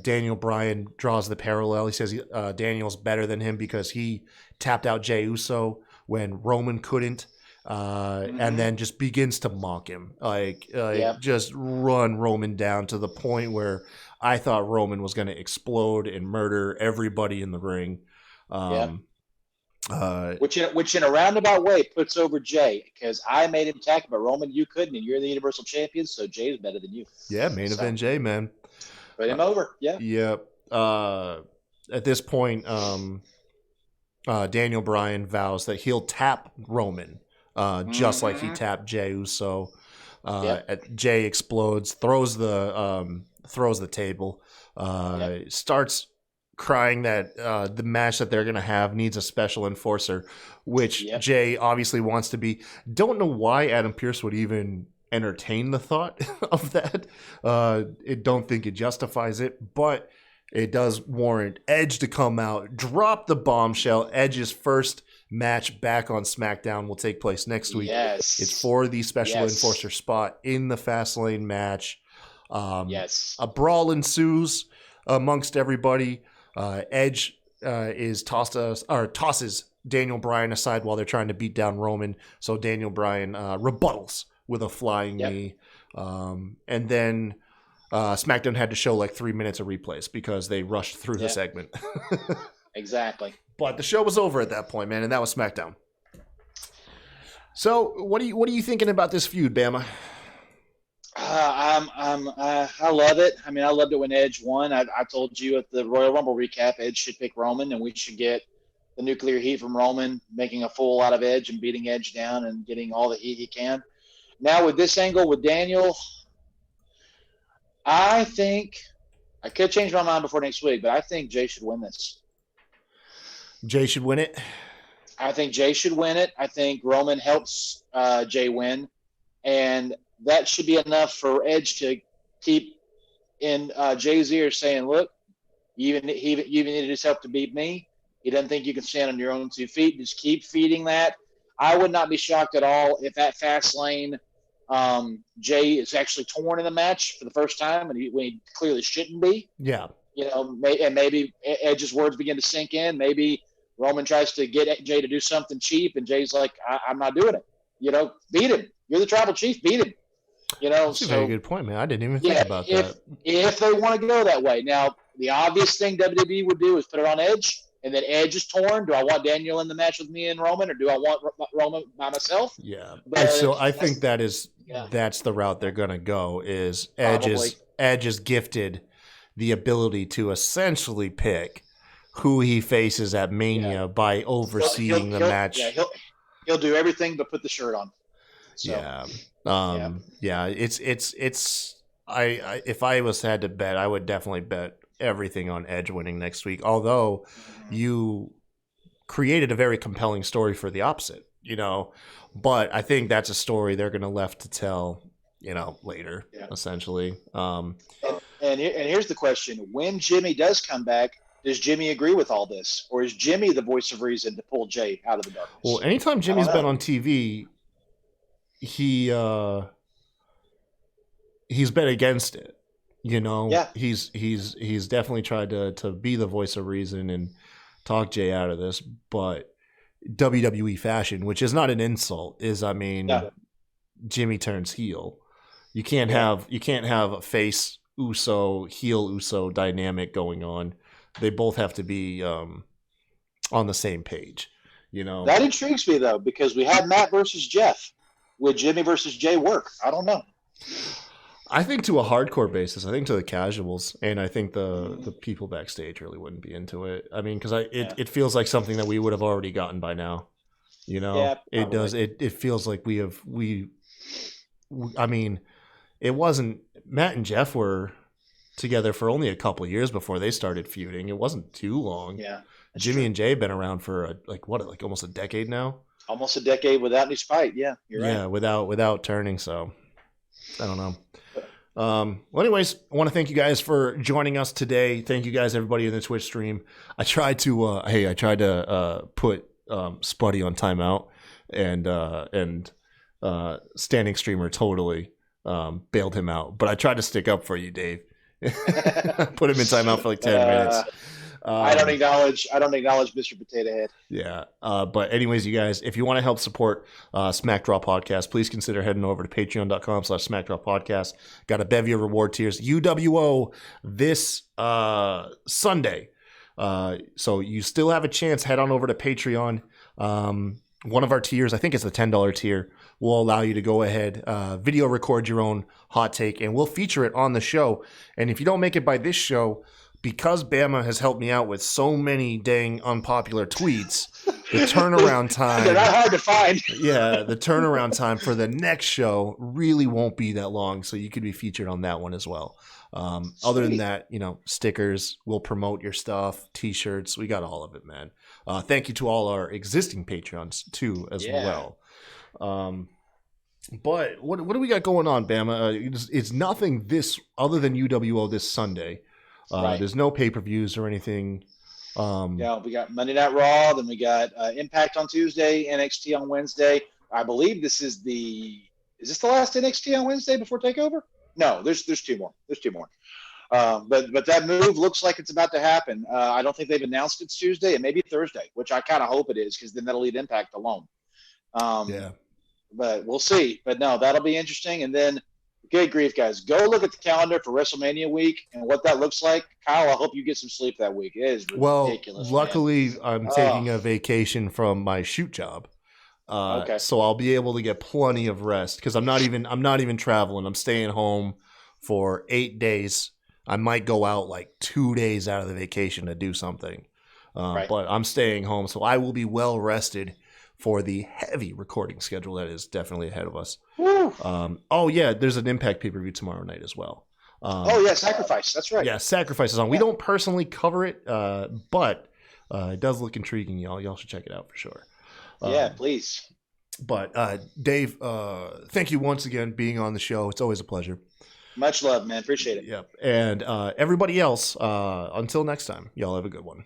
Daniel Bryan draws the parallel. He says Daniel's better than him because he tapped out Jey Uso when Roman couldn't. And then just begins to mock him, just run Roman down to the point where I thought Roman was going to explode and murder everybody in the ring. Which in a roundabout way puts over Jay, because I made him tag, but Roman, you couldn't, and you're the Universal Champion, so Jay's better than you. Yeah, main event Jay, man. Put him over. Yeah. Yep. At this point, Daniel Bryan vows that he'll tap Roman. Just like he tapped Jey Uso. Jey explodes, throws the table, starts crying that the match that they're going to have needs a special enforcer, which Jey obviously wants to be. Don't know why Adam Pearce would even entertain the thought of that. Don't think it justifies it, but it does warrant Edge to come out, drop the bombshell. Edge's first match back on SmackDown will take place next week. It's for the special enforcer spot in the Fastlane match. A brawl ensues amongst everybody. Edge tosses Daniel Bryan aside while they're trying to beat down Roman. So Daniel Bryan rebuttals with a flying knee. And then SmackDown had to show like 3 minutes of replays because they rushed through the segment. Exactly. But the show was over at that point, man, and that was SmackDown. So, what are you thinking about this feud, Bama? I love it. I mean, I loved it when Edge won. I told you at the Royal Rumble recap, Edge should pick Roman, and we should get the nuclear heat from Roman, making a fool out of Edge and beating Edge down and getting all the heat he can. Now with this angle with Daniel, I think I could change my mind before next week, but I think Jay should win this. Jay should win it? I think Jay should win it. I think Roman helps Jay win. And that should be enough for Edge to keep in Jay's ear saying, look, you needed his help to beat me. He doesn't think you can stand on your own 2 feet. Just keep feeding that. I would not be shocked at all if at Fastlane Jay is actually torn in the match for the first time when he clearly shouldn't be. Yeah. And maybe Edge's words begin to sink in. Maybe Roman tries to get Jay to do something cheap, and Jay's like, I'm not doing it. Beat him. You're the tribal chief. Beat him. That's a very good point, man. I didn't even think about that. If they want to go that way. Now, the obvious thing WWE would do is put it on Edge, and then Edge is torn. Do I want Daniel in the match with me and Roman, or do I want Roman by myself? Yeah. I think that's the route they're going to go, is Edge is gifted the ability to essentially pick who he faces at Mania by overseeing the match. Yeah, he'll do everything but put the shirt on. So, it's if I had to bet, I would definitely bet everything on Edge winning next week. Although you created a very compelling story for the opposite, but I think that's a story they're going to left to tell, later, essentially. And here's the question: when Jimmy does come back, does Jimmy agree with all this, or is Jimmy the voice of reason to pull Jay out of the darkness? Well, anytime Jimmy's been on TV, he's been against it. He's definitely tried to be the voice of reason and talk Jay out of this, but WWE fashion, which is not an insult, is Jimmy turns heel. You can't have a face Uso, heel Uso dynamic going on. They both have to be on the same page. That intrigues me though, because we had Matt versus Jeff. Would Jimmy versus Jay work? I don't know. I think to a hardcore basis. I think to the casuals, and I think the people backstage really wouldn't be into it. I mean, because it feels like something that we would have already gotten by now. It does. It feels like I mean, it wasn't. Matt and Jeff were together for only a couple of years before they started feuding. It wasn't too long. Yeah, Jimmy and Jay have been around for almost a decade now. Almost a decade without any spite. Yeah, you're right. Yeah, without turning. So I don't know. Well, anyways, I want to thank you guys for joining us today. Thank you guys, everybody in the Twitch stream. I tried to put Spuddy on timeout, and Standing Streamer totally bailed him out. But I tried to stick up for you, Dave. Put him in timeout for like 10 minutes. I don't acknowledge Mr. Potato Head. Yeah. But anyways, you guys, if you want to help support SmackDraw Podcast, please consider heading over to patreon.com/SmackDraw Podcast. Got a bevy of reward tiers. UWO this Sunday. So you still have a chance. Head on over to Patreon. One of our tiers, I think it's the $10 tier, will allow you to go ahead, video record your own hot take, and we'll feature it on the show. And if you don't make it by this show, because Bama has helped me out with so many dang unpopular tweets, the turnaround time... They're not hard to find. Yeah, the turnaround time for the next show really won't be that long, so you could be featured on that one as well. Other than that, stickers, we'll promote your stuff, T-shirts, we got all of it, man. Thank you to all our existing Patreons, too, as well. But what do we got going on, Bama? It's nothing other than UWO this Sunday. Right. There's no pay-per-views or anything. Yeah, we got Monday Night Raw, then we got Impact on Tuesday, NXT on Wednesday. I believe is this the last NXT on Wednesday before TakeOver? No, there's two more. But that move looks like it's about to happen. I don't think they've announced it's Tuesday. It may be Thursday, which I kind of hope it is, because then that'll leave Impact alone. Yeah. But we'll see. But no, that'll be interesting. And then, good grief, guys, go look at the calendar for WrestleMania week and what that looks like. Kyle, I hope you get some sleep that week. It is ridiculous. Well, luckily, I'm taking a vacation from my shoot job. Okay. So I'll be able to get plenty of rest, because I'm not even traveling. I'm staying home for 8 days. I might go out like 2 days out of the vacation to do something. Right. But I'm staying home, so I will be well rested for the heavy recording schedule that is definitely ahead of us. There's an Impact pay-per-view tomorrow night as well. Sacrifice. That's right. Yeah, Sacrifice is on. We don't personally cover it, but it does look intriguing, y'all. Y'all should check it out for sure. Yeah, please. But Dave, thank you once again being on the show. It's always a pleasure. Much love, man. Appreciate it. Yep. And everybody else, until next time, y'all have a good one.